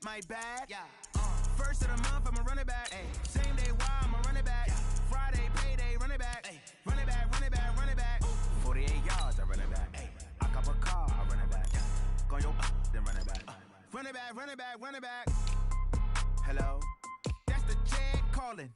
my bad. Yeah. First of the month, I'm a running back. Ay. Same day, why I'm a running back. Yeah. Friday, payday, running back. Ay. Running back, running back, running back. Ooh. 48 yards, I run it back. Ay. I cop a car, I run it back. Yeah. Go your then run it back. Run it back, run it back, run it back. Hello? That's the check calling.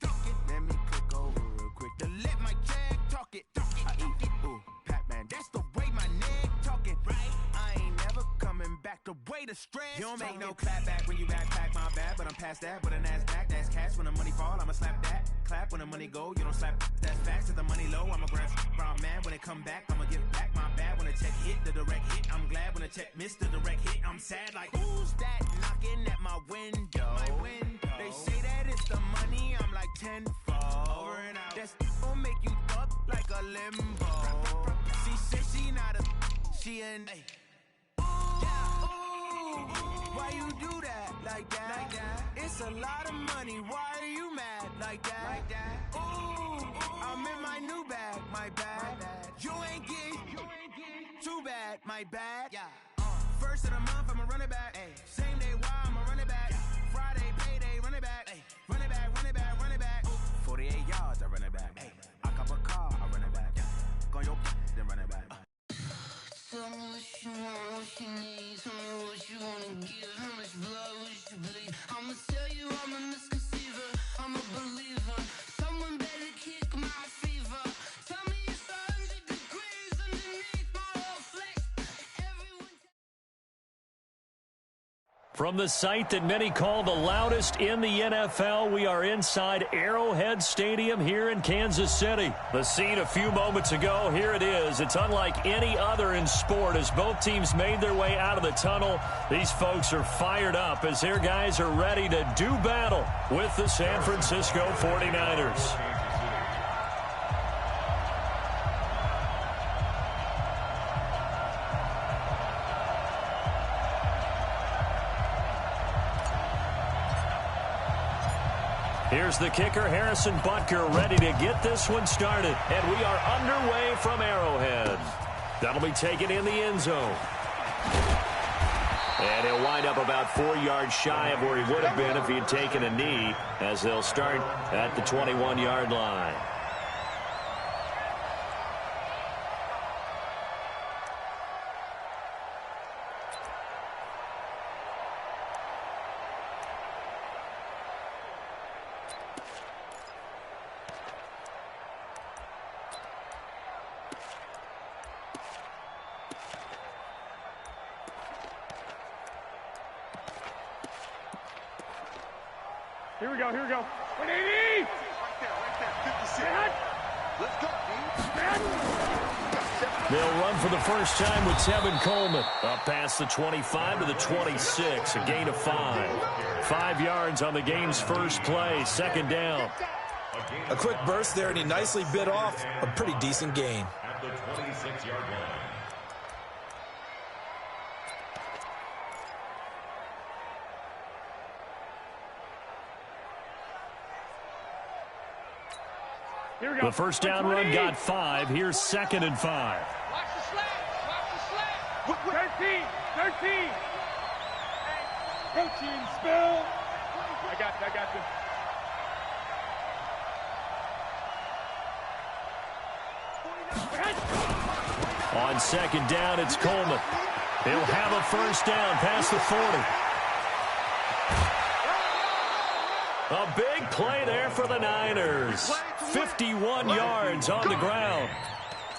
Let me click over real quick to let my check talk it. I eat it. Ooh, Pac-Man, that's the way my neck talking. Right? I ain't never coming back the way the stress. You don't make no clap back when you backpack my bad, but I'm past that. But a NASDAQ, that's cash. When the money fall, I'ma slap that. Clap when the money go, you don't slap. That's facts. If the money low, I'ma grab brown man. When it come back, I'ma give back my bad. When the check hit, the direct hit. I'm glad when the check missed the direct hit. I'm sad like, who's that knocking at my window? My window. They say that it's the money, I'm like tenfold. Over and out. That's gon' make you up like a limbo. She said she not a, she an A. Why you do that like that? Like that? It's a lot of money. Why are you mad like that? Like that? Ooh, I'm in my new bag, my bad. You ain't get too bad, my bad. Yeah. First of the month, I'ma run it back. Ay. Same day, why I'ma run it back. Friday, payday, run it back. Ay. Run it back, run it back, run it back. 48 yards, I run it back. Ay. I cop a car, I run it back. Go your then run it back. Tell me what you want, what you need. Tell me what you wanna give. How much blood would you bleed? I'ma tell you I'm a misconceiver. I'm a believer. Someone better kick my fever. Tell me it's 100 degrees underneath my whole flesh. Everyone. From the site that many call the loudest in the NFL, we are inside Arrowhead Stadium here in Kansas City. The scene a few moments ago, here it is. It's unlike any other in sport as both teams made their way out of the tunnel. These folks are fired up as their guys are ready to do battle with the San Francisco 49ers. Here's the kicker, Harrison Butker, ready to get this one started. And we are underway from Arrowhead. That'll be taken in the end zone. And he'll wind up about 4 yards shy of where he would have been if he had taken a knee, as they'll start at the 21-yard line. Here we go, here we go. 180! Right there, 56. They'll run for the first time with Tevin Coleman. Up past the 25 to the 26, a gain of 5. 5 yards on the game's first play, second down. A quick burst there, and he nicely bit off a pretty decent gain. At the 26-yard line. Here we go. The first down run got 5. Here's 2nd and 5. Watch the slap. Watch the slap. 13. 13. Protein spill. I got you. On second down, it's Coleman. He'll have a first down past the 40. A big play there for the Niners. 51 yards on the ground.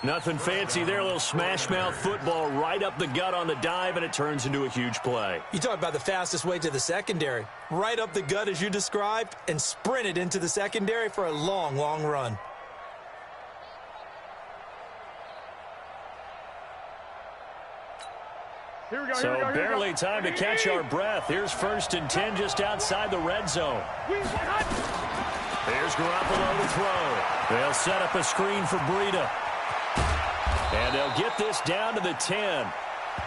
Nothing fancy there, a little smash-mouth football right up the gut on the dive, and it turns into a huge play. You talk about the fastest way to the secondary. Right up the gut as you described, and sprinted into the secondary for a long, long run. Here we go, So barely time to catch our breath. Here's 1st and 10 just outside the red zone. Here's Garoppolo to throw. They'll set up a screen for Breida. And they'll get this down to the 10.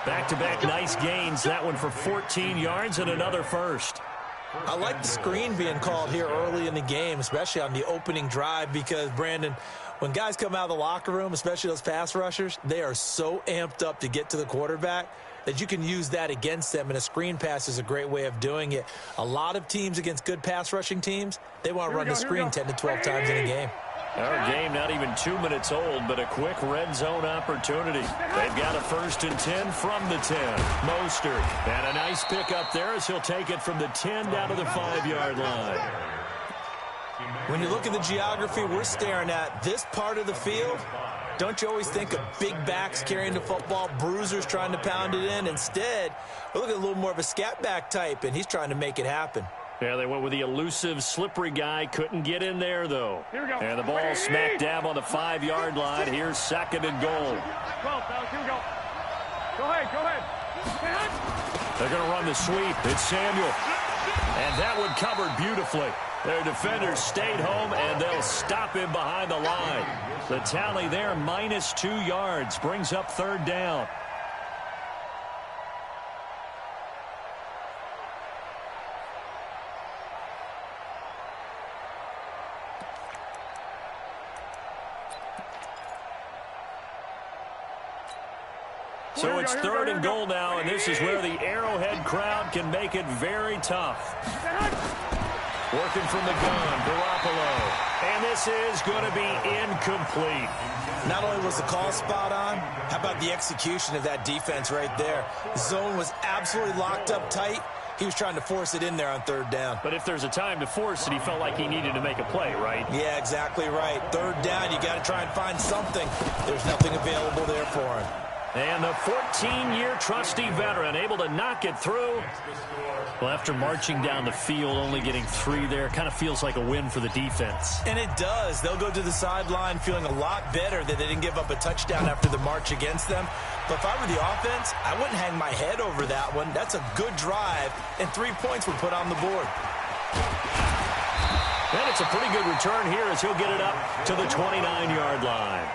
Back-to-back nice gains. That one for 14 yards and another first. I like the screen being called here early in the game, especially on the opening drive, because, Brandon, when guys come out of the locker room, especially those pass rushers, they are so amped up to get to the quarterback. that you can use that against them, and a screen pass is a great way of doing it. A lot of teams against good pass rushing teams, they want to run the screen 10 to 12 times in a game. Our game not even 2 minutes old, but a quick red zone opportunity. They've got a 1st and 10 from the 10. Mostert, and a nice pick up there as he'll take it from the 10 down to the 5-yard line. When you look at the geography we're staring at, this part of the field, don't you always think of big backs carrying the football, bruisers trying to pound it in? Instead, look at a little more of a scat back type, and he's trying to make it happen. Yeah, they went with the elusive, slippery guy. Couldn't get in there, though. And the ball smack dab on the 5-yard line. Here's 2nd and goal. 12, fellas, here we go. Go ahead. They're going to run the sweep. It's Samuel. And that one covered beautifully. Their defenders stayed home, and they'll stop him behind the line. The tally there, minus 2 yards, brings up 3rd down. So it's 3rd and goal now, and this is where the Arrowhead crowd can make it very tough. Working from the gun, Garoppolo. And this is going to be incomplete. Not only was the call spot on, how about the execution of that defense right there? The zone was absolutely locked up tight. He was trying to force it in there on 3rd down. But if there's a time to force it, he felt like he needed to make a play, right? Yeah, exactly right. 3rd down, you got to try and find something. There's nothing available there for him. And the 14-year trusty veteran able to knock it through. Well, after marching down the field, only getting 3 there, kind of feels like a win for the defense. And it does. They'll go to the sideline feeling a lot better that they didn't give up a touchdown after the march against them. But if I were the offense, I wouldn't hang my head over that one. That's a good drive, and 3 points were put on the board. And it's a pretty good return here as he'll get it up to the 29-yard line.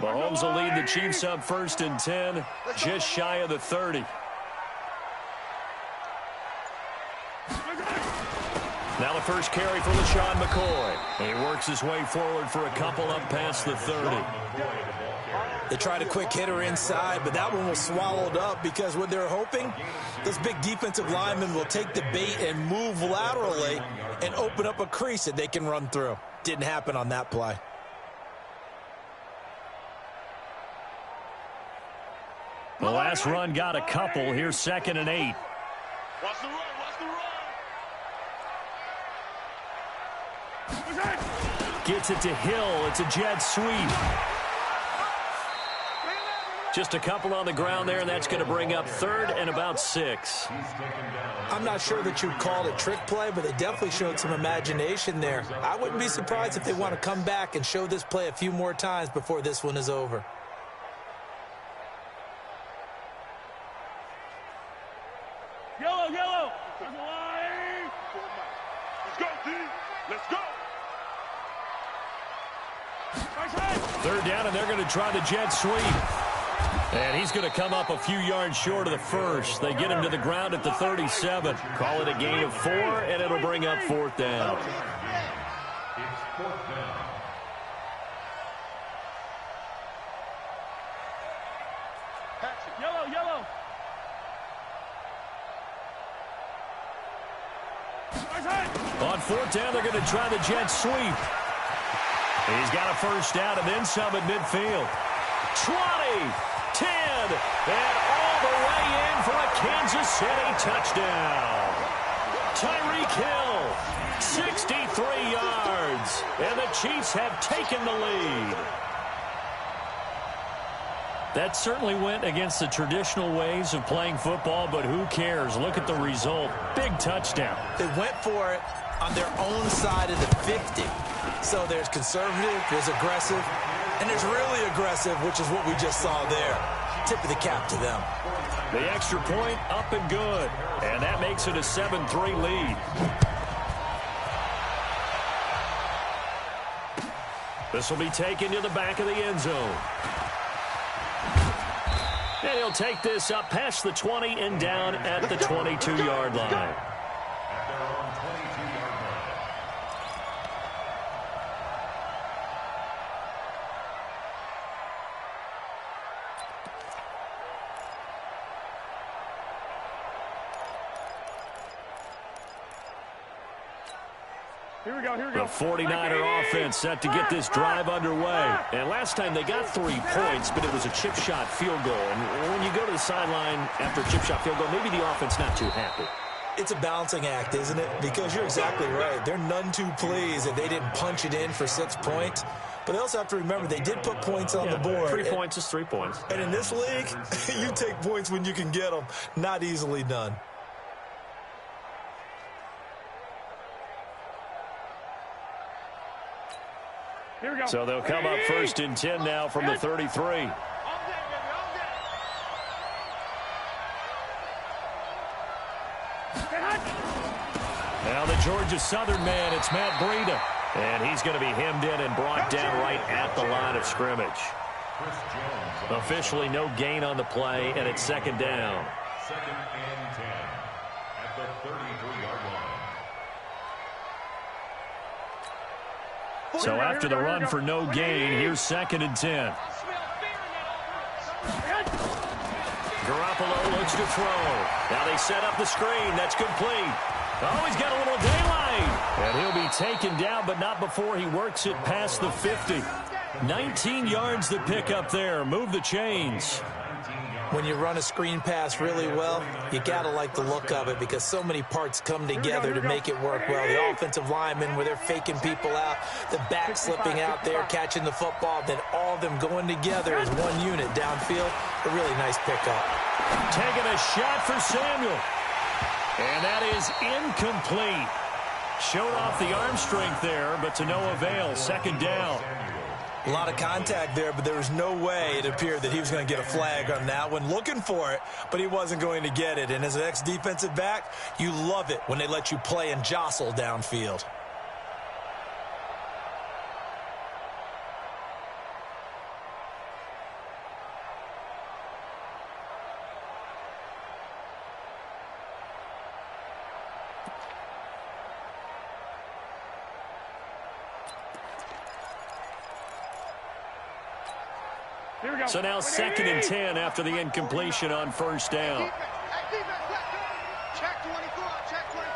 Mahomes will lead the Chiefs up 1st and 10, just shy of the 30. Now the first carry for LaShawn McCoy. He works his way forward for a couple up past the 30. They tried a quick hitter inside, but that one was swallowed up because what they're hoping, those big defensive linemen will take the bait and move laterally and open up a crease that they can run through. Didn't happen on that play. The last run got a couple. Here's 2nd and 8. Watch the run. Gets it to Hill. It's a jet sweep. Just a couple on the ground there, and that's going to bring up 3rd and about 6. I'm not sure that you'd call it a trick play, but they definitely showed some imagination there. I wouldn't be surprised if they want to come back and show this play a few more times before this one is over. Yellow. Let's go, D. Let's go. 3rd down, and they're going to try the jet sweep. And he's going to come up a few yards short of the first. They get him to the ground at the 37. Call it a gain of 4, and it'll bring up 4th down. It's 4th down. Yellow. On 4th down, they're going to try the jet sweep. He's got a first down and then some at midfield. 20, 10, and all the way in for a Kansas City touchdown. Tyreek Hill, 63 yards, and the Chiefs have taken the lead. That certainly went against the traditional ways of playing football, but who cares? Look at the result. Big touchdown. They went for it on their own side of the 50. So there's conservative, there's aggressive, and there's really aggressive, which is what we just saw there. Tip of the cap to them. The extra point up and good, and that makes it a 7-3 lead. This will be taken to the back of the end zone. And he'll take this up past the 20 and down at the 22-yard line. Here we go. The 49er offense set to get this drive underway. And last time they got 3 points, but it was a chip shot field goal. And when you go to the sideline after a chip shot field goal, maybe the offense not too happy. It's a balancing act, isn't it? Because you're exactly right. They're none too pleased that they didn't punch it in for 6 points. But they also have to remember they did put points on the board. 3 points is 3 points. And in this league, you take points when you can get them. Not easily done. Here we go. So they'll come up 1st and 10 now from the 33. Now the Georgia Southern man, it's Matt Breida. And he's going to be hemmed in and brought down right at the line of scrimmage. Officially no gain on the play, and it's 2nd down. 2nd and 10 at the 33-yard line. So after the run for no gain, here's 2nd and 10. Garoppolo looks to throw. Now they set up the screen. That's complete. Oh, he's got a little daylight. And he'll be taken down, but not before he works it past the 50. 19 yards to pick up there. Move the chains. When you run a screen pass really well, you got to like the look of it because so many parts come together to make it work well. The offensive linemen, where they're faking people out, the back slipping out there, catching the football, then all of them going together as one unit downfield. A really nice pickup. Taking a shot for Samuel. And that is incomplete. Showed off the arm strength there, but to no avail. 2nd down. A lot of contact there, but there was no way it appeared that he was going to get a flag on that one. Looking for it, but he wasn't going to get it. And as an ex-defensive back, you love it when they let you play and jostle downfield. So now 2nd and 10 after the incompletion on 1st down. Check 24. Check 24.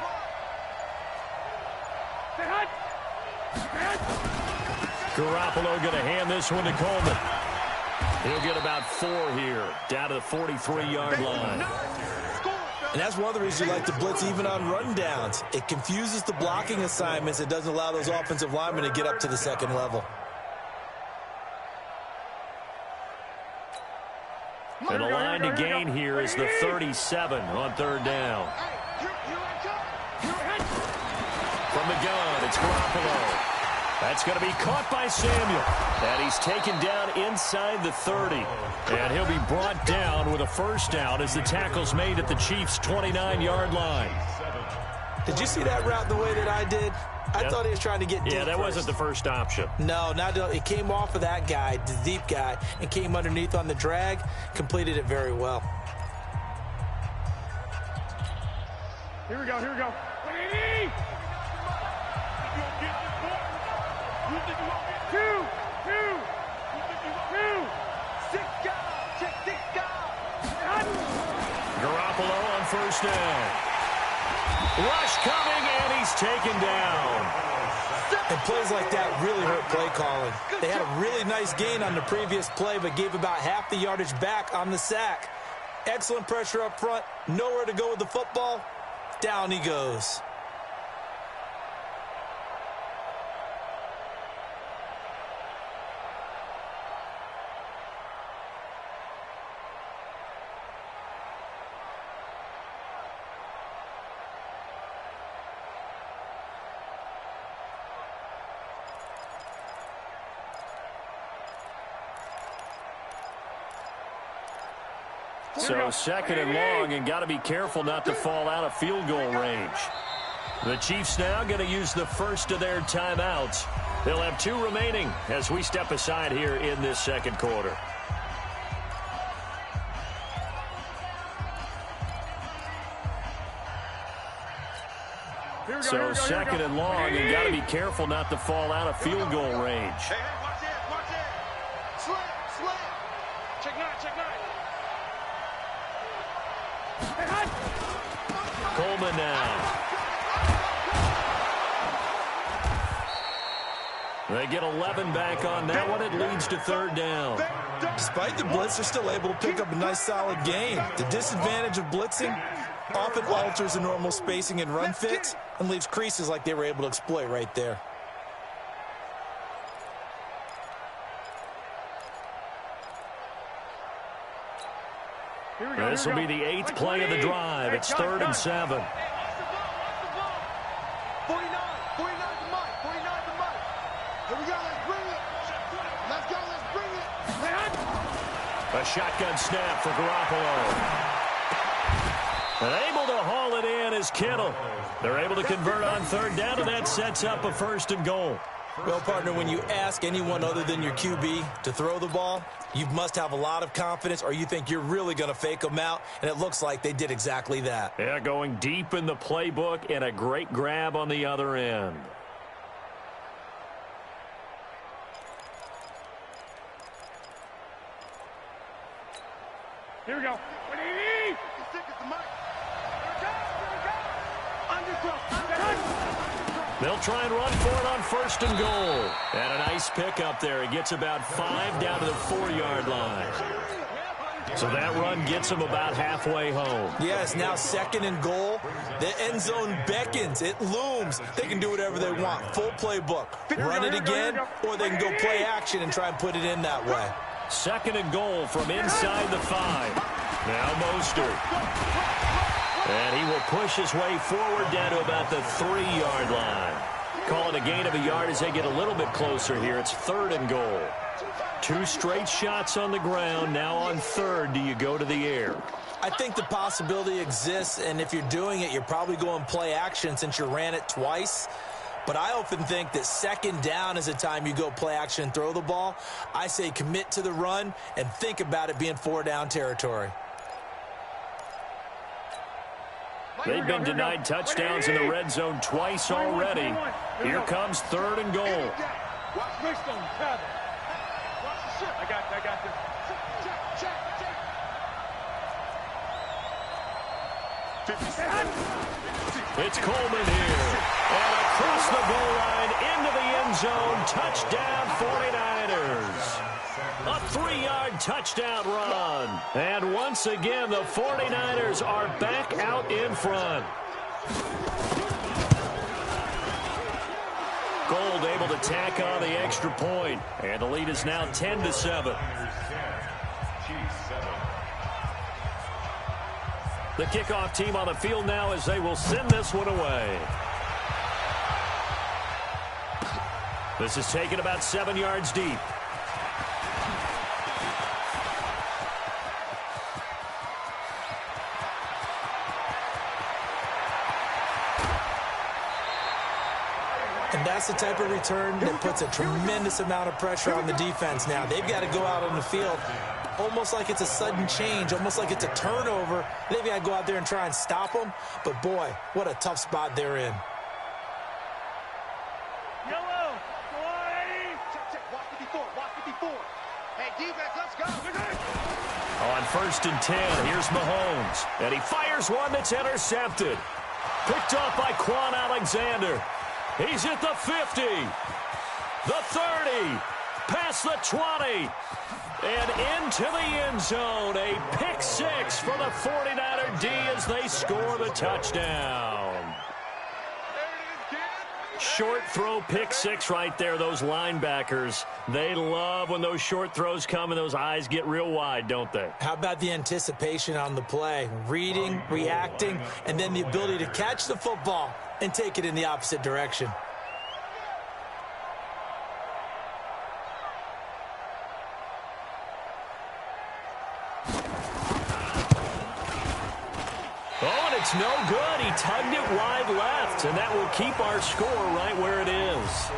Garoppolo going to hand this one to Coleman. He'll get about 4 here, down to the 43-yard line. And that's one of the reasons you like to blitz even on rundowns. It confuses the blocking assignments. It doesn't allow those offensive linemen to get up to the 2nd level. And the line to gain here is the 37 on 3rd down. From the gun, it's Garoppolo. That's going to be caught by Samuel. And he's taken down inside the 30. And he'll be brought down with a 1st down as the tackle's made at the Chiefs' 29-yard line. Did you see that route the way that I did? I thought he was trying to get deep. Yeah, that wasn't the first option. No, it came off of that guy, the deep guy, and came underneath on the drag. Completed it very well. Here we go. Here we go. Two. Garoppolo on 1st down. Rush coming, and he's taken down. And plays like that really hurt play calling. They had a really nice gain on the previous play, but gave about half the yardage back on the sack. Excellent pressure up front. Nowhere to go with the football. Down he goes. So 2nd and long, and got to be careful not to fall out of field goal range. The Chiefs now going to use the first of their timeouts. They'll have 2 remaining as we step aside here in this second quarter. So second and long, you got to be careful not to fall out of field goal range. Hey, watch it. Slam. Check 9. Coleman now. They get 11 back on that one. It leads to third down. Despite the blitz, they're still able to pick up a nice, solid gain. The disadvantage of blitzing often alters the normal spacing and run fits and leaves creases like they were able to exploit right there. This will be the 8th play of the drive. It's 3rd and 7. 49 to Mike. Here we go, let's bring it. Let's bring it. A shotgun snap for Garoppolo. And able to haul it in is Kittle. They're able to convert on third down, and that sets up a 1st and goal. Well, partner, when you ask anyone other than your QB to throw the ball, you must have a lot of confidence, or you think you're really going to fake them out, and it looks like they did exactly that. Yeah, going deep in the playbook and a great grab on the other end. Here we go. They'll try and run for it on 1st and goal. And a nice pickup there. He gets about 5 down to the 4-yard line. So that run gets him about halfway home. Yes, now 2nd and goal. The end zone beckons. It looms. They can do whatever they want. Full playbook. Run it again, or they can go play action and try and put it in that way. 2nd and goal from inside the 5. Now Mostert. And he will push his way forward down to about the 3-yard line. Call it a gain of a yard as they get a little bit closer here. It's 3rd and goal. 2 straight shots on the ground. Now on 3rd, do you go to the air? I think the possibility exists, and if you're doing it, you're probably going play action since you ran it twice. But I often think that 2nd down is the time you go play action and throw the ball. I say commit to the run and think about it being 4-down territory. They've been denied touchdowns in the red zone twice already. Here comes 3rd and goal. I got this. It's Coleman here. And across the goal line into the end zone. Touchdown 49ers. A 3-yard touchdown run. And once again, the 49ers are back out in front. Gold able to tack on the extra point. And the lead is now 10-7. The kickoff team on the field now as they will send this one away. This is taken about 7 yards deep. And that's the type of return that puts a tremendous amount of pressure on the defense now. They've got to go out on the field almost like it's a sudden change, almost like it's a turnover. They've got to go out there and try and stop them. But, boy, what a tough spot they're in. Yellow. Go on, Eddie. Check. Watch the before. Hey, defense, let's go. On 1st and 10, here's Mahomes. And he fires one that's intercepted. Picked off by Quan Alexander. He's at the 50, the 30, past the 20, and into the end zone. A pick-6 for the 49er D as they score the touchdown. Short throw pick-6 right there. Those linebackers, they love when those short throws come and those eyes get real wide, don't they? How about the anticipation on the play? Reading, reacting, and then the ability to catch the football and take it in the opposite direction. Oh, and it's no good. He tugged it wide left, and that will keep our score right where it is.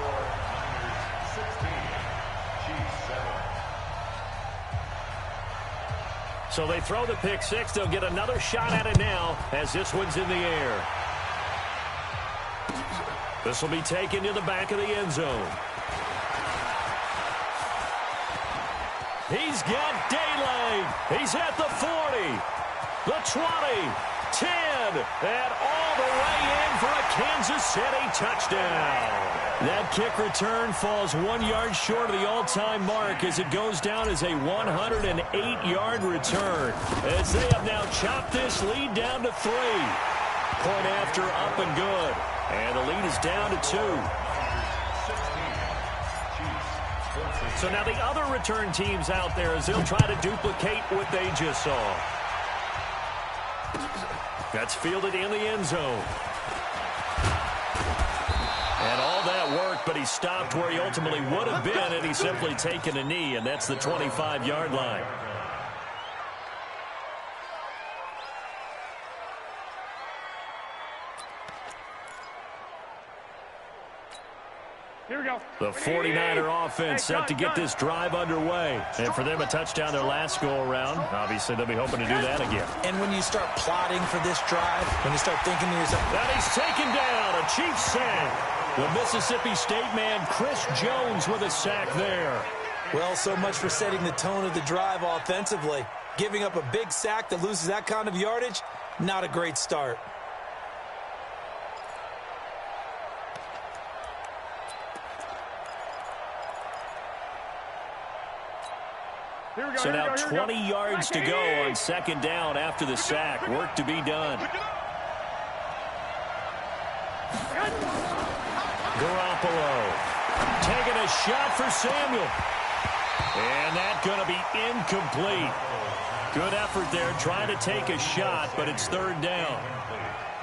So they throw the pick six. They'll get another shot at it now as this one's in the air. This will be taken to the back of the end zone. He's got daylight. He's at the 40, the 20, 10, and all the way in for a Kansas City touchdown. That kick return falls 1 yard short of the all-time mark as it goes down as a 108-yard return. As they have now chopped this lead down to 3. Point after up and good. And the lead is down to 2. So now the other return teams out there as they'll try to duplicate what they just saw. That's fielded in the end zone. And all that worked, but he stopped where he ultimately would have been, and he's simply taken a knee, and that's the 25-yard line. Here we go. The 49er offense set to get this drive underway. And for them, a touchdown their last go-around. Obviously, they'll be hoping to do that again. And when you start plotting for this drive, when you start thinking to yourself, that he's taken down, a Chiefs sack. The Mississippi State man, Chris Jones, with a sack there. Well, so much for setting the tone of the drive offensively. Giving up a big sack that loses that kind of yardage, not a great start. So now 20 yards to go on second down after the sack. Work to be done. Garoppolo taking a shot for Samuel. And that's going to be incomplete. Good effort there trying to take a shot, but it's third down.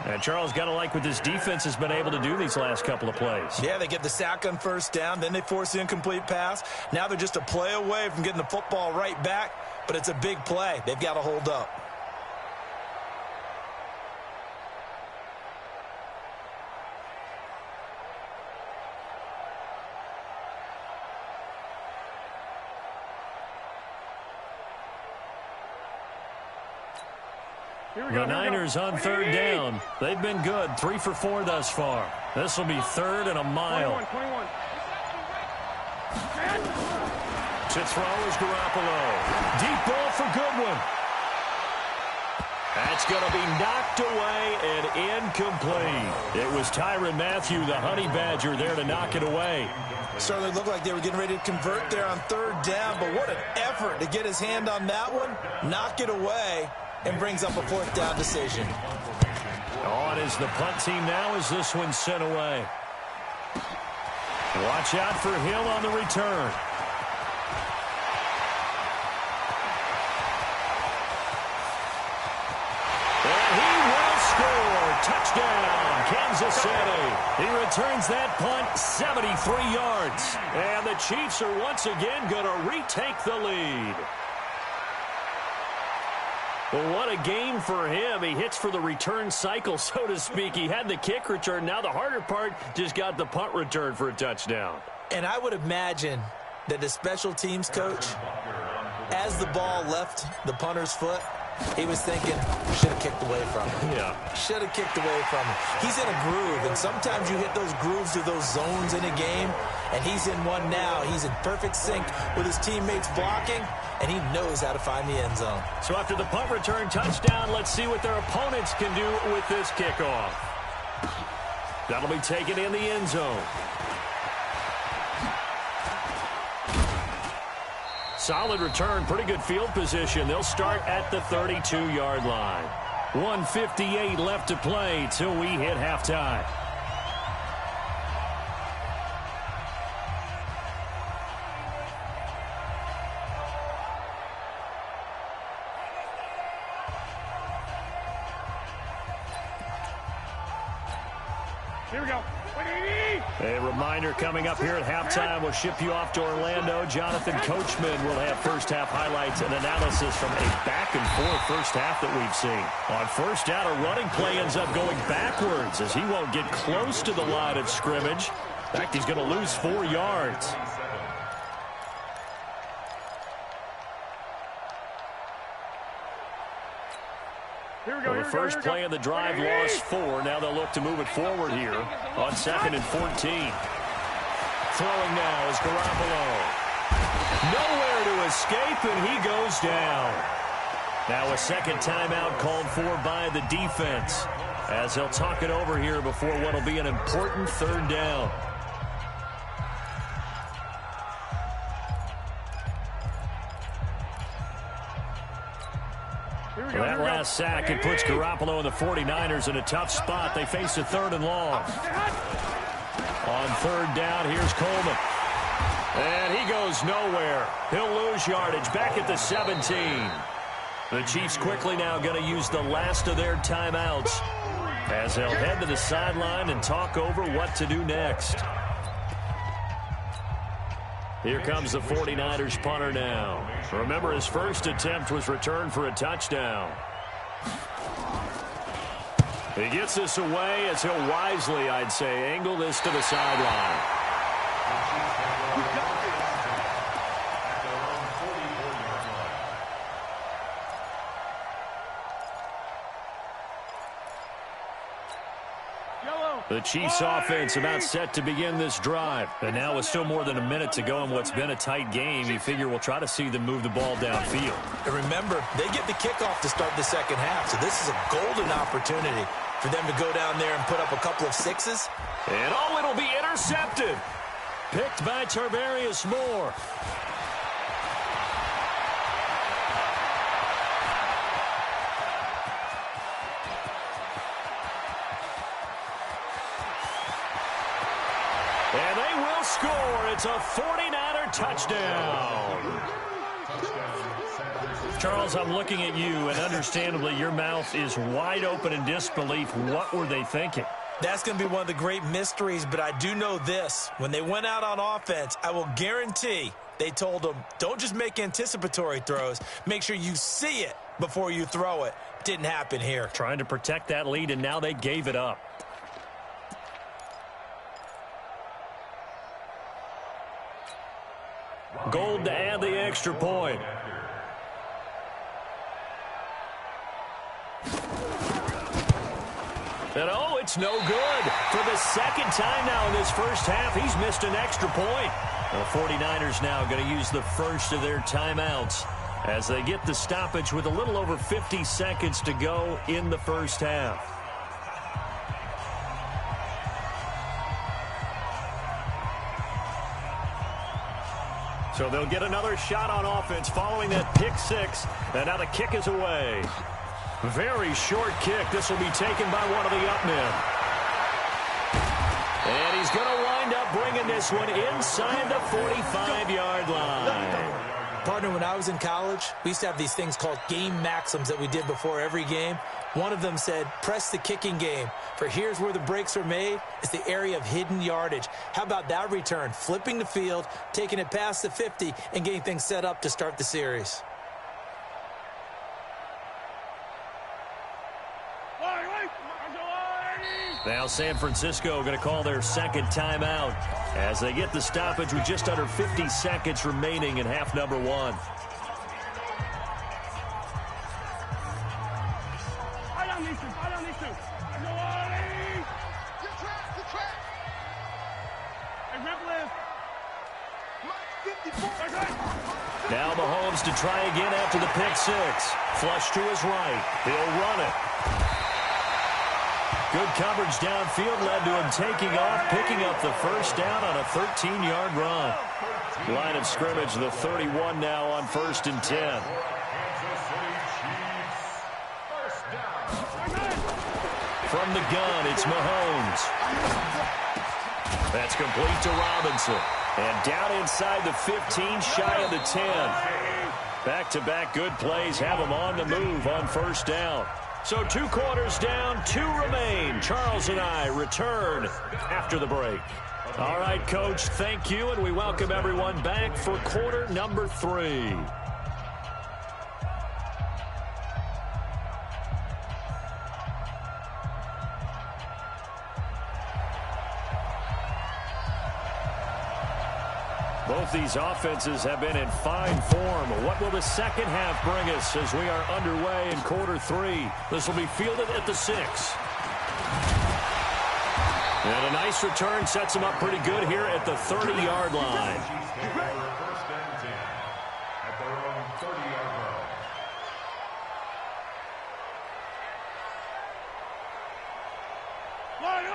And Charles, got to like what this defense has been able to do these last couple of plays. Yeah, they get the sack on first down, then they force the incomplete pass. Now they're just a play away from getting the football right back, but it's a big play. They've got to hold up. The Niners on third down. They've been good. 3 for 4 thus far. This will be third and a mile. 21. To throw is Garoppolo. Deep ball for Goodwin. That's going to be knocked away and incomplete. It was Tyrann Mathieu, the Honey Badger, there to knock it away. Certainly looked like they were getting ready to convert there on third down, but what an effort to get his hand on that one, knock it away, and brings up a fourth down decision. On is the punt team now as this one's sent away. Watch out for Hill on the return. And he will score. Touchdown, Kansas City. He returns that punt 73 yards. And the Chiefs are once again going to retake the lead. Well, what a game for him. He hits for the return cycle, so to speak. He had the kick return. Now the harder part, just got the punt return for a touchdown. And I would imagine that the special teams coach, as the ball left the punter's foot, he was thinking, should have kicked away from him. Yeah. Should have kicked away from him. He's in a groove, and sometimes you hit those grooves or those zones in a game, and he's in one now. He's in perfect sync with his teammates blocking, and he knows how to find the end zone. So after the punt return touchdown, let's see what their opponents can do with this kickoff. That'll be taken in the end zone. Solid return, pretty good field position. They'll start at the 32-yard line. 1:58 left to play till we hit halftime. Here we go. A reminder coming up here at halftime. We'll ship you off to Orlando. Jonathan Coachman will have first-half highlights and analysis from a back-and-forth first half that we've seen. On first down, a running play ends up going backwards as he won't get close to the line of scrimmage. In fact, he's going to lose 4 yards. The first play of the drive lost 4. Now they'll look to move it forward here on 2nd and 14. Throwing now is Garoppolo. Nowhere to escape, and he goes down. Now a second timeout called for by the defense as they'll talk it over here before what will be an important 3rd down. That last sack, it puts Garoppolo and the 49ers in a tough spot. They face a 3rd and long. On 3rd down, here's Coleman. And he goes nowhere. He'll lose yardage back at the 17. The Chiefs quickly now going to use the last of their timeouts as they'll head to the sideline and talk over what to do next. Here comes the 49ers punter now. Remember, his first attempt was returned for a touchdown. He gets this away as he'll wisely, I'd say, angle this to the sideline. The Chiefs offense about set to begin this drive. And now with still more than a minute to go in what's been a tight game, you figure we'll try to see them move the ball downfield. And remember, they get the kickoff to start the second half, so this is a golden opportunity for them to go down there and put up a couple of 6s. And oh, it'll be intercepted. Picked by Tarvarius Moore. And they will score. It's a 49er touchdown. Charles, I'm looking at you, and understandably, your mouth is wide open in disbelief. What were they thinking? That's going to be one of the great mysteries, but I do know this. When they went out on offense, I will guarantee they told them, don't just make anticipatory throws. Make sure you see it before you throw it. Didn't happen here. Trying to protect that lead, and now they gave it up. Gold to add the extra point. And oh, it's no good. For the second time now in this first half, he's missed an extra point. The 49ers now going to use the first of their timeouts as they get the stoppage with a little over 50 seconds to go in the first half. So they'll get another shot on offense following that pick 6. And now the kick is away. Very short kick. This will be taken by one of the up men. And he's going to wind up bringing this one inside the 45-yard line. Partner, when I was in college, we used to have these things called game maxims that we did before every game. One of them said, press the kicking game. For here's where the breaks are made. It's the area of hidden yardage. How about that return? Flipping the field, taking it past the 50, and getting things set up to start the series. Now San Francisco going to call their second timeout as they get the stoppage with just under 50 seconds remaining in half number 1. Now Mahomes to try again after the pick 6. Flush to his right. He'll run it. Good coverage downfield led to him taking off, picking up the first down on a 13-yard run. Line of scrimmage, the 31 now on 1st and 10. From the gun, it's Mahomes. That's complete to Robinson. And down inside the 15, shy of the 10. Back-to-back good plays have him on the move on first down. So 2 quarters down, 2 remain. Charles and I return after the break. All right, Coach, thank you, and we welcome everyone back for quarter number 3. Both these offenses have been in fine form. What will the second half bring us as we are underway in quarter 3? This will be fielded at the 6. And a nice return sets them up pretty good here at the 30-yard line. First and 10 at their own 30-yard line.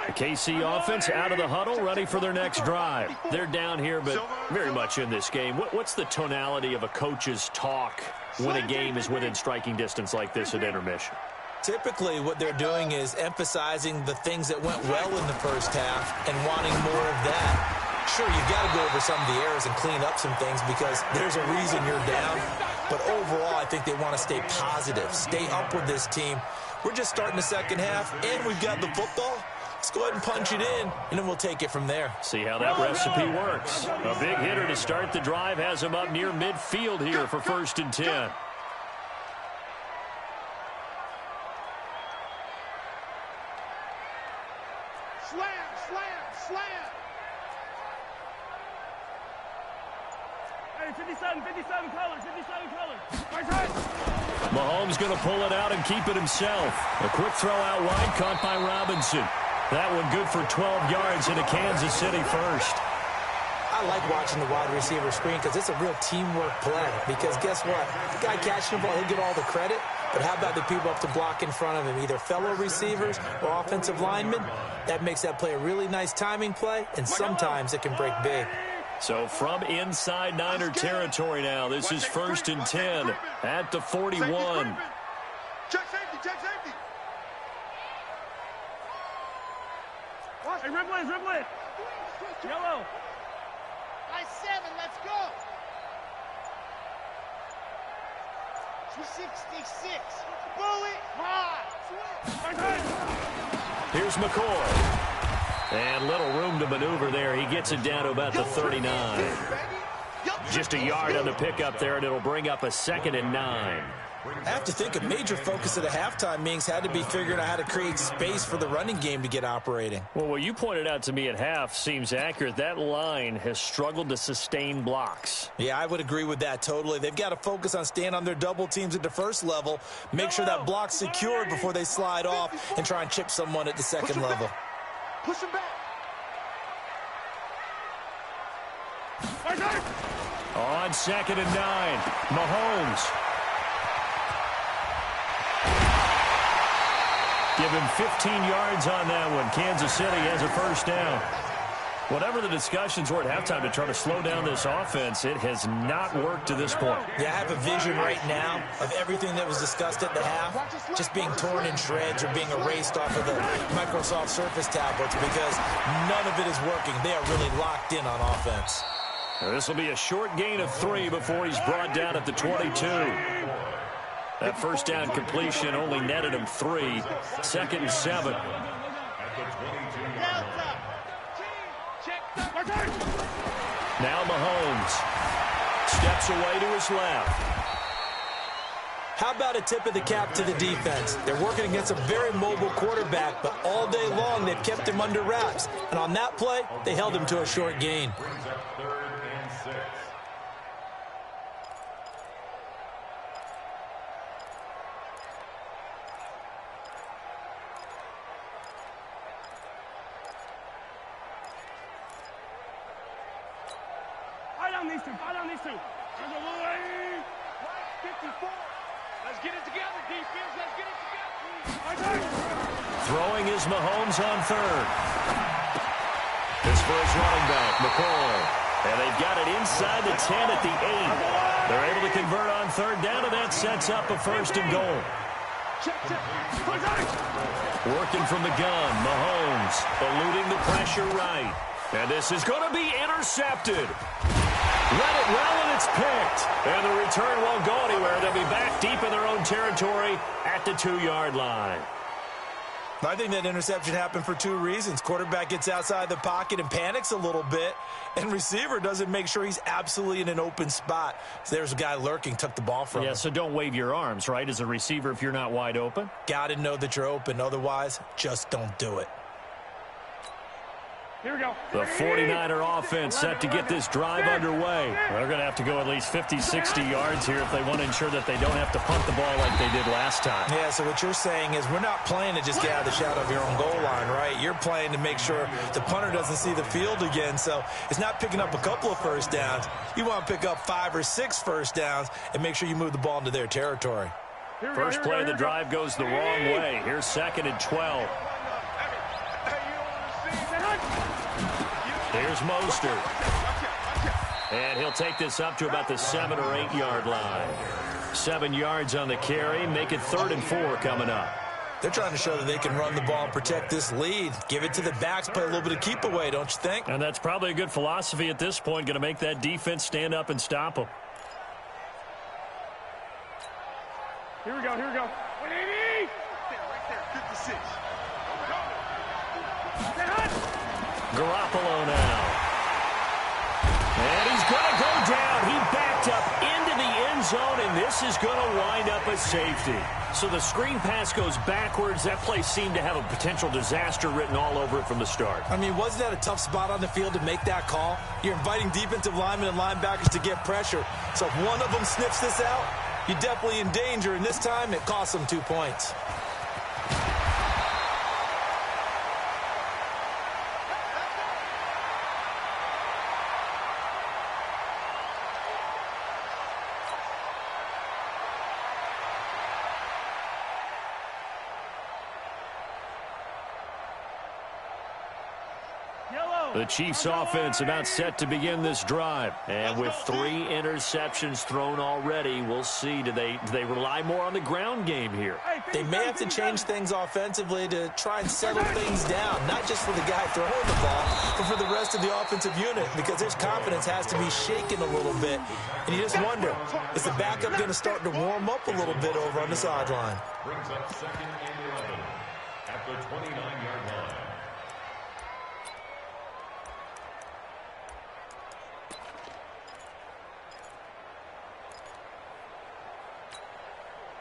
The KC offense out of the huddle, ready for their next drive. They're down here, but very much in this game. What's the tonality of a coach's talk when a game is within striking distance like this at intermission? Typically, what they're doing is emphasizing the things that went well in the first half and wanting more of that. Sure, you've got to go over some of the errors and clean up some things because there's a reason you're down. But overall, I think they want to stay positive, stay up with this team. We're just starting the second half, and we've got the football. Let's go ahead and punch it in, and then we'll take it from there. See how that recipe works. A big hitter to start the drive has him up near midfield here for 1st and 10. Slam, slam, slam. Hey, 57 colors, 57 colors. Mahomes going to pull it out and keep it himself. A quick throw out wide, caught by Robinson. That one good for 12 yards into Kansas City first. I like watching the wide receiver screen because it's a real teamwork play. Because guess what? The guy catching the ball, he'll get all the credit. But how about the people up to block in front of him, either fellow receivers or offensive linemen? That makes that play a really nice timing play, and sometimes it can break big. So from inside Niner territory now, this is 1st and 10 at the 41. Check safety, check safety. Hey, ribble it. Yellow. By 7, let's go. 266. Bullet high. Here's McCoy. And little room to maneuver there. He gets it down to about the 39. Just a yard on the pickup there, and it'll bring up a 2nd and 9. I have to think a major focus of the halftime meetings had to be figuring out how to create space for the running game to get operating. Well, what you pointed out to me at half seems accurate. That line has struggled to sustain blocks. Yeah, I would agree with that totally. They've got to focus on staying on their double teams at the first level, make sure that block's secured before they slide off and try and chip someone at the second level. Push him back. On 2nd and 9, Mahomes. Give him 15 yards on that one. Kansas City has a first down. Whatever the discussions were at halftime to try to slow down this offense, it has not worked to this point. Yeah, I have a vision right now of everything that was discussed at the half just being torn in shreds or being erased off of the Microsoft Surface tablets because none of it is working. They are really locked in on offense. This will be a short gain of 3 before he's brought down at the 22. That first down completion only netted him 3. 2nd and 7. Now Mahomes steps away to his left. How about a tip of the cap to the defense? They're working against a very mobile quarterback, but all day long they've kept him under wraps. And on that play, they held him to a short gain. Fire down these two. There's a little 54. Let's get it together, defense. Let's get it together. Throwing is Mahomes on 3rd. This for his running back, McCoy. And they've got it inside the 10 at the 8. They're able to convert on 3rd down, and that sets up a 1st and goal. Working from the gun, Mahomes eluding the pressure right. And this is going to be intercepted. Let it well, and it's picked. And the return won't go anywhere. They'll be back deep in their own territory at the 2-yard line. I think that interception happened for 2 reasons. Quarterback gets outside the pocket and panics a little bit, and receiver doesn't make sure he's absolutely in an open spot. So there's a guy lurking, took the ball from him. Yeah, so don't wave your arms, right, as a receiver if you're not wide open? Got to know that you're open. Otherwise, just don't do it. Here we go. The 49er offense set to get this drive underway. They're going to have to go at least 50, 60 yards here if they want to ensure that they don't have to punt the ball like they did last time. Yeah, so what you're saying is we're not playing to just get out of the shadow of your own goal line, right? You're playing to make sure the punter doesn't see the field again. So it's not picking up a couple of first downs. You want to pick up 5 or 6 first downs and make sure you move the ball into their territory. First play of the drive goes the wrong way. Here's 2nd and 12. Here's Mostert. And he'll take this up to about the 7 or 8 yard line. 7 yards on the carry. Make it 3rd and 4 coming up. They're trying to show that they can run the ball and protect this lead. Give it to the backs, play a little bit of keep away, don't you think? And that's probably a good philosophy at this point. Going to make that defense stand up and stop them. Here we go, here we go. 180! Right there, 56. Garoppolo now. And he's going to go down. He backed up into the end zone, and this is going to wind up a safety. So the screen pass goes backwards. That play seemed to have a potential disaster written all over it from the start. I mean, wasn't that a tough spot on the field to make that call? You're inviting defensive linemen and linebackers to get pressure. So if one of them sniffs this out, you're definitely in danger, and this time it cost them 2 points. The Chiefs offense about set to begin this drive. And with 3 interceptions thrown already, we'll see. Do they rely more on the ground game here? They may have to change things offensively to try and settle things down, not just for the guy throwing the ball, but for the rest of the offensive unit, because their confidence has to be shaken a little bit. And you just wonder, is the backup going to start to warm up a little bit over on the sideline? Brings up 2nd and 11 at the 29-yard line.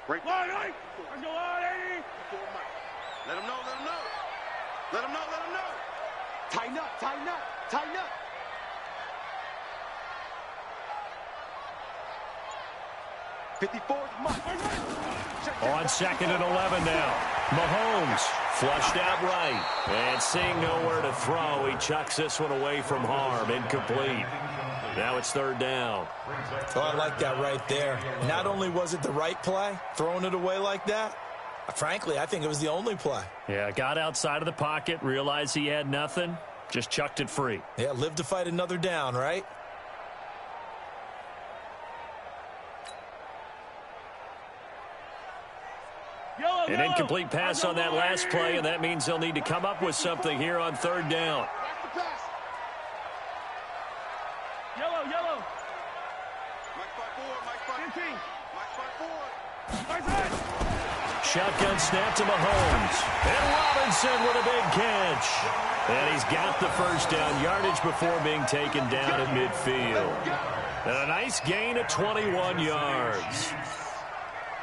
Break. Line 8. Let's go, line 80. Let him know, let him know. Let him know, let him know. Tighten up, tighten up, tighten up. On 2nd and 11 now. Mahomes flushed out right. And seeing nowhere to throw, he chucks this one away from harm. Incomplete. Now it's 3rd down. Oh, I like that right there. Not only was it the right play, throwing it away like that, frankly, I think it was the only play. Yeah, got outside of the pocket, realized he had nothing, just chucked it free. Yeah, live to fight another down, right? An incomplete pass on that last play, and that means they'll need to come up with something here on 3rd down. Yellow, yellow. Mike 5-4, Mike 15. Mike 5-4. Shotgun snap to Mahomes. And Robinson with a big catch. And he's got the first down yardage before being taken down at midfield. And a nice gain of 21 yards.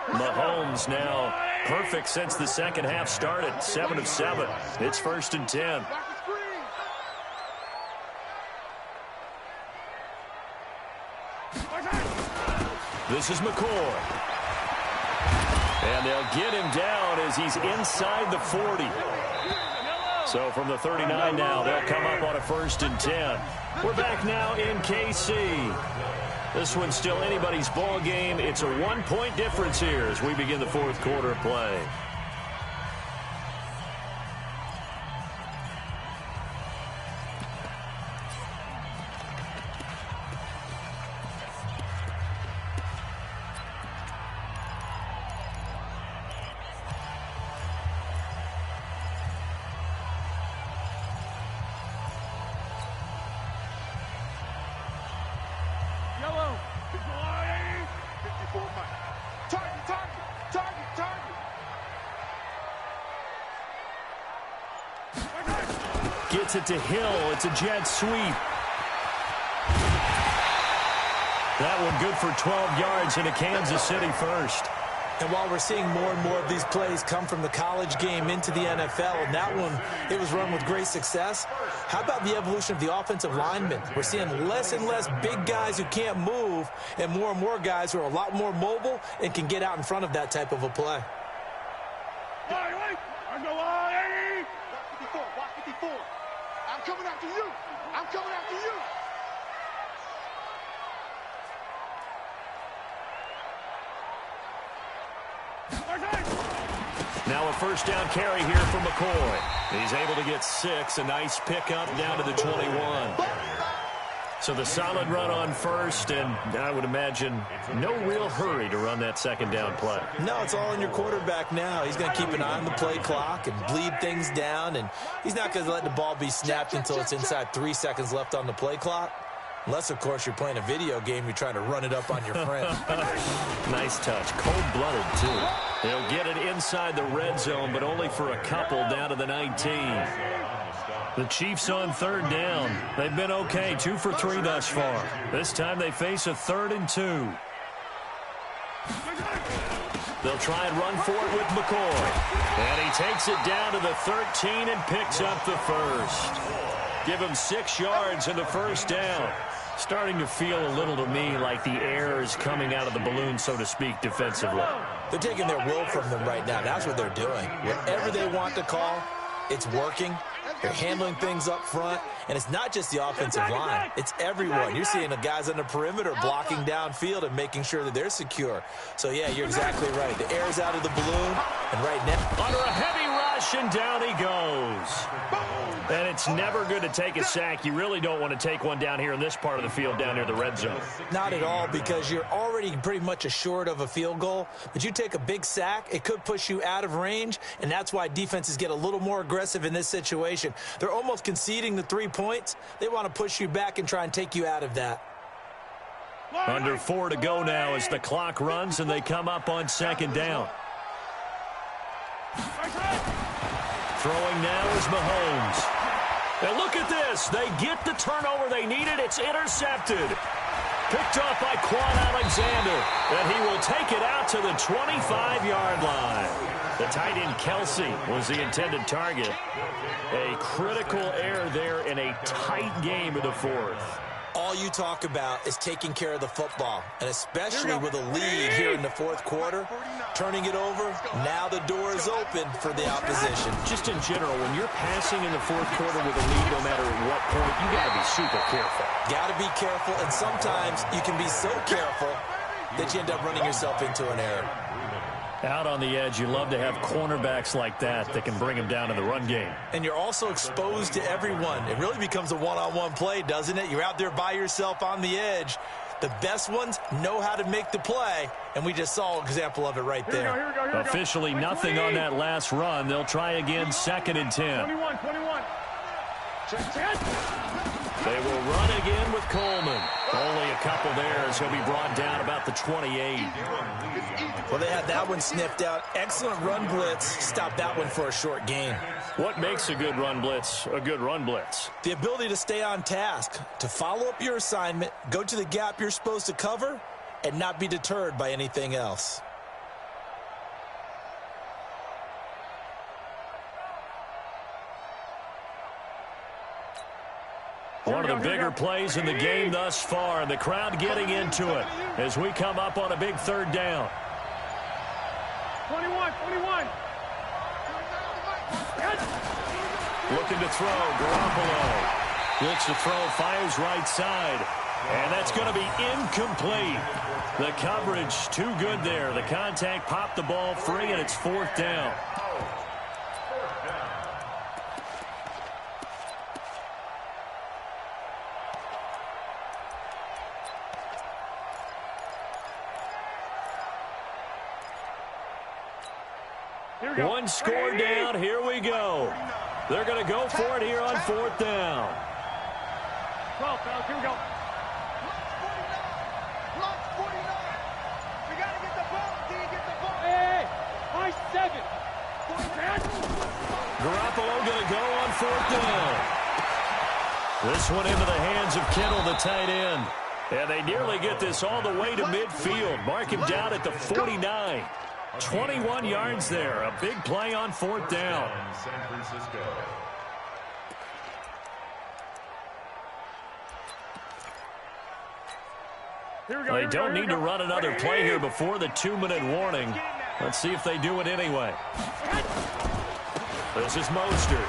Mahomes now perfect since the second half started. 7 of 7. It's 1st and 10. This is McCoy. And they'll get him down as he's inside the 40. So from the 39 now, they'll come up on a 1st and 10. We're back now in KC. This one's still anybody's ball game. It's a 1-point difference here as we begin the 4th quarter of play. Gets it to Hill. It's a jet sweep. That one good for 12 yards and a Kansas City first. And while we're seeing more and more of these plays come from the college game into the NFL, and that one, it was run with great success, how about the evolution of the offensive linemen? We're seeing less and less big guys who can't move and more guys who are a lot more mobile and can get out in front of that type of a play. Block 54. I'm coming after you. I'm coming after you. Now a first down carry here for McCoy. He's able to get 6. A nice pickup down to the 21. So the solid run on first, and I would imagine no real hurry to run that second down play. No, it's all in your quarterback now. He's going to keep an eye on the play clock and bleed things down, and he's not going to let the ball be snapped until it's inside 3 seconds left on the play clock. Unless, of course, you're playing a video game, you're trying to run it up on your friend. Nice touch. Cold-blooded, too. They'll get it inside the red zone, but only for a couple down to the 19. The Chiefs on third down. They've been okay, 2 for 3 thus far. This time they face a 3rd and 2. They'll try and run for it with McCoy. And he takes it down to the 13 and picks up the first. Give him 6 yards in the first down. Starting to feel a little to me like the air is coming out of the balloon, so to speak, defensively. They're taking their will from them right now. That's what they're doing. Whatever they want to call, it's working. They're handling things up front, and it's not just the offensive line. It's everyone. You're seeing the guys on the perimeter blocking downfield and making sure that they're secure. So, yeah, you're exactly right. The air's out of the balloon, and right now... Under a heavy rush, and down he goes. And it's never good to take a sack. You really don't want to take one down here in this part of the field down near the red zone. Not at all, because you're already pretty much assured of a field goal. But you take a big sack, it could push you out of range, and that's why defenses get a little more aggressive in this situation. They're almost conceding the 3 points. They want to push you back and try and take you out of that. Under 4 to go now as the clock runs, and they come up on second down. Throwing now is Mahomes. And look at this. They get the turnover they needed. It's intercepted. Picked off by Quan Alexander. And he will take it out to the 25-yard line. The tight end Kelsey was the intended target. A critical error there in a tight game of the fourth. All you talk about is taking care of the football, and especially with a lead here in the fourth quarter, turning it over, now the door is open for the opposition. Just in general, when you're passing in the fourth quarter with a lead, no matter at what point, you got to be super careful. Got to be careful, and sometimes you can be so careful that you end up running yourself into an error. Out on the edge, you love to have cornerbacks like that can bring them down in the run game. And you're also exposed to everyone. It really becomes a one-on-one play, doesn't it? You're out there by yourself on the edge. The best ones know how to make the play, and we just saw an example of it right there. Here we go. Officially nothing on that last run. They'll try again, 2nd and 10. 21. They will run again with Coleman. Only a couple there as he'll be brought down about the 28. Well, they had that one sniffed out. Excellent run blitz. Stopped that one for a short gain. What makes a good run blitz a good run blitz? The ability to stay on task, to follow up your assignment, go to the gap you're supposed to cover, and not be deterred by anything else. One of the bigger plays in the game thus far, and the crowd getting into it as we come up on a big 3rd down. 21. Looking to throw, Garoppolo. Looks to throw, fires right side. And that's going to be incomplete. The coverage too good there. The contact popped the ball free, and it's 4th down. One score down. Here we go. They're going to go for it here on 4th down. 12, fellas. Here we go. Block 49. We got to get the ball. Can you get the ball? Hey, my 7. Garoppolo going to go on 4th down. This one into the hands of Kittle, the tight end. And they nearly get this all the way to midfield. Mark him down at the 49. 21 yards there. A big play on fourth down. San Francisco. They don't need to run another play here before the 2-minute warning. Let's see if they do it anyway. This is Mostert.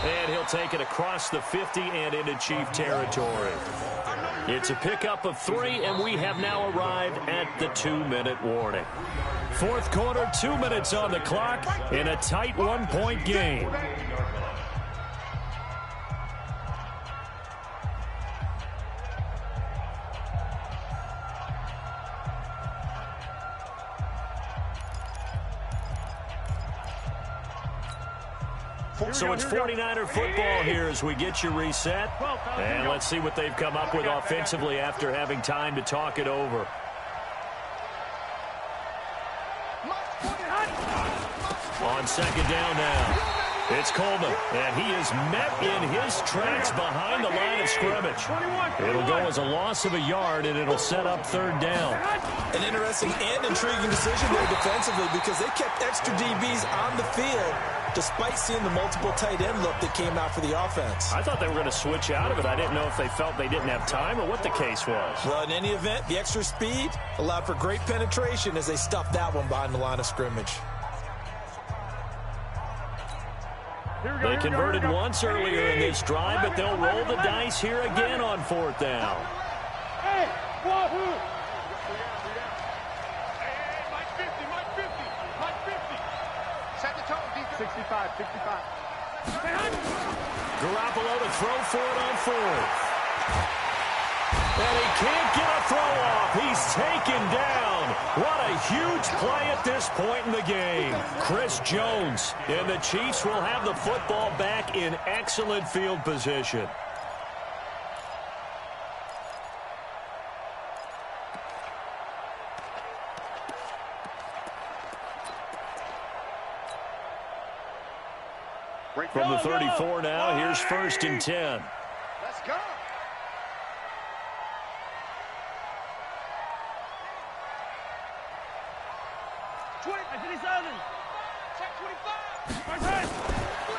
And he'll take it across the 50 and into Chief territory. It's a pickup of 3, and we have now arrived at the 2-minute warning. Fourth quarter, 2 minutes on the clock in a tight 1-point game. So it's 49er football here as we get you reset. And let's see what they've come up with offensively after having time to talk it over. On second down now. It's Coleman, and he is met in his tracks behind the line of scrimmage. It'll go as a loss of a yard, and it'll set up third down. An interesting and intriguing decision there defensively because they kept extra DBs on the field despite seeing the multiple tight end look that came out for the offense. I thought they were going to switch out of it. I didn't know if they felt they didn't have time or what the case was. Well, in any event, the extra speed allowed for great penetration as they stuffed that one behind the line of scrimmage. They converted once earlier in this drive, but they'll roll the dice here again on fourth down. Hey, Wahoo! Mike 50, Mike 50, Mike 50. Set the tone, defense. 65, 65. Garoppolo to throw for it on fourth. And he can't get a throw off. He's taken down. What a huge play at this point in the game. Chris Jones, and the Chiefs will have the football back in excellent field position. From the 34 now, here's 1st and 10. Let's go.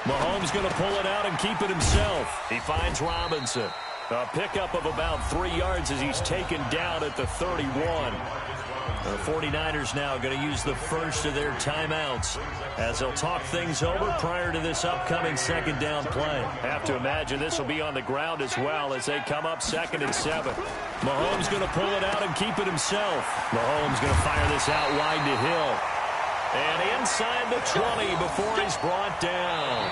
Mahomes going to pull it out and keep it himself. He finds Robinson. A pickup of about 3 yards as he's taken down at the 31. The 49ers now going to use the first of their timeouts as they'll talk things over prior to this upcoming second down play. Have to imagine this will be on the ground as well as they come up 2nd and 7. Mahomes going to pull it out and keep it himself. Mahomes going to fire this out wide to Hill. And inside the 20 before he's brought down.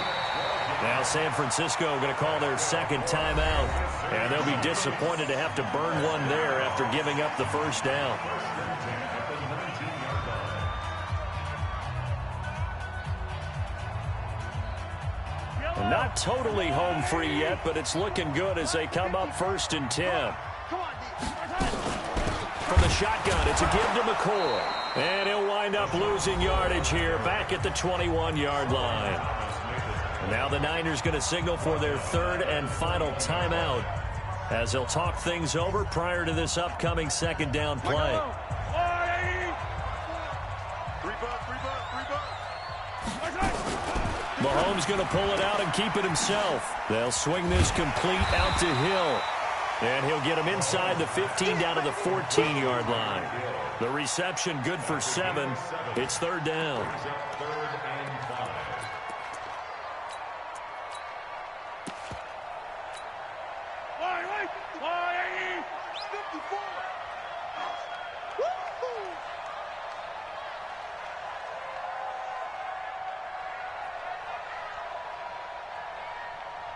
Now San Francisco going to call their second timeout. And they'll be disappointed to have to burn one there after giving up the first down. And not totally home free yet, but it's looking good as they come up 1st and 10. From the shotgun, it's a give to McCoy. And he'll wind up losing yardage here back at the 21-yard line. And now the Niners going to signal for their third and final timeout as they'll talk things over prior to this upcoming second down play. Mahomes going to pull it out and keep it himself. They'll swing this complete out to Hill. And he'll get him inside the 15 down to the 14-yard line. The reception good for 7. It's third down.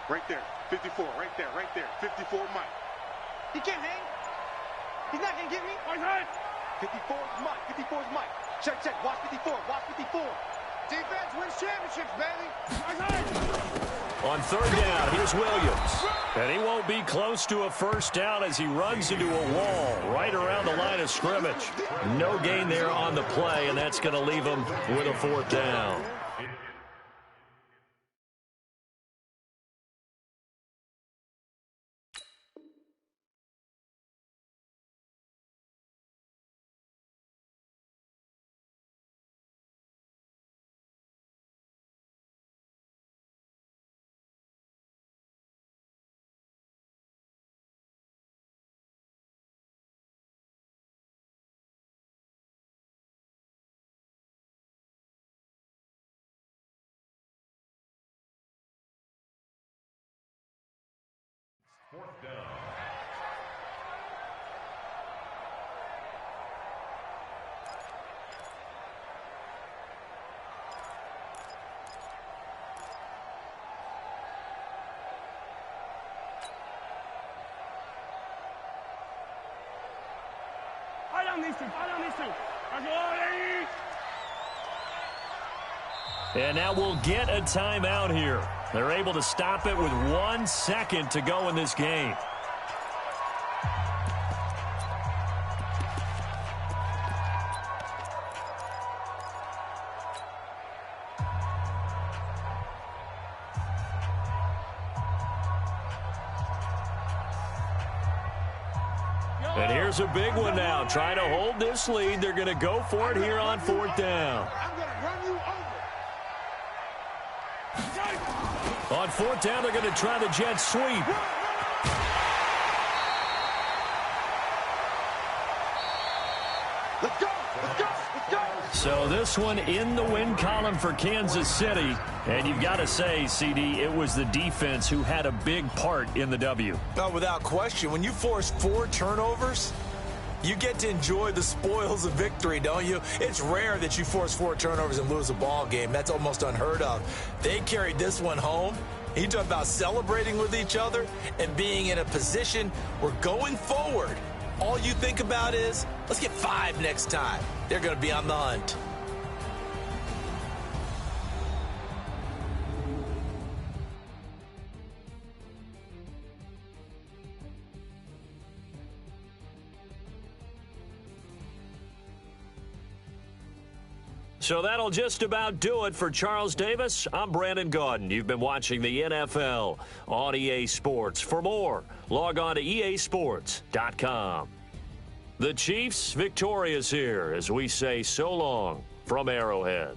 Right there, 54, right there, right there, 54 Mike. He can't hang. He's not going to get me. 54 is Mike, 54 is Mike. Check, check, watch 54, watch 54. Defense wins championships, baby. On third down, here's Williams. And he won't be close to a first down as he runs into a wall right around the line of scrimmage. No gain there on the play, and that's going to leave him with a fourth down. 4th down. And now we'll get a timeout here. They're able to stop it with 1 second to go in this game. And here's a big one now. Trying to hold this lead. They're going to go for it here on 4th down. I'm going to run you over. On 4th down, they're going to try the jet sweep. Let's go. Let's go. Let's go. So this one in the win column for Kansas City. And you've got to say, CD, it was the defense who had a big part in the W. Oh, without question. When you force 4 turnovers, you get to enjoy the spoils of victory, don't you? It's rare that you force 4 turnovers and lose a ball game. That's almost unheard of. They carried this one home. You talk about celebrating with each other and being in a position where going forward, all you think about is, let's get 5 next time. They're going to be on the hunt. So that'll just about do it for Charles Davis. I'm Brandon Gaudin. You've been watching the NFL on EA Sports. For more, log on to easports.com. The Chiefs victorious here as we say so long from Arrowhead.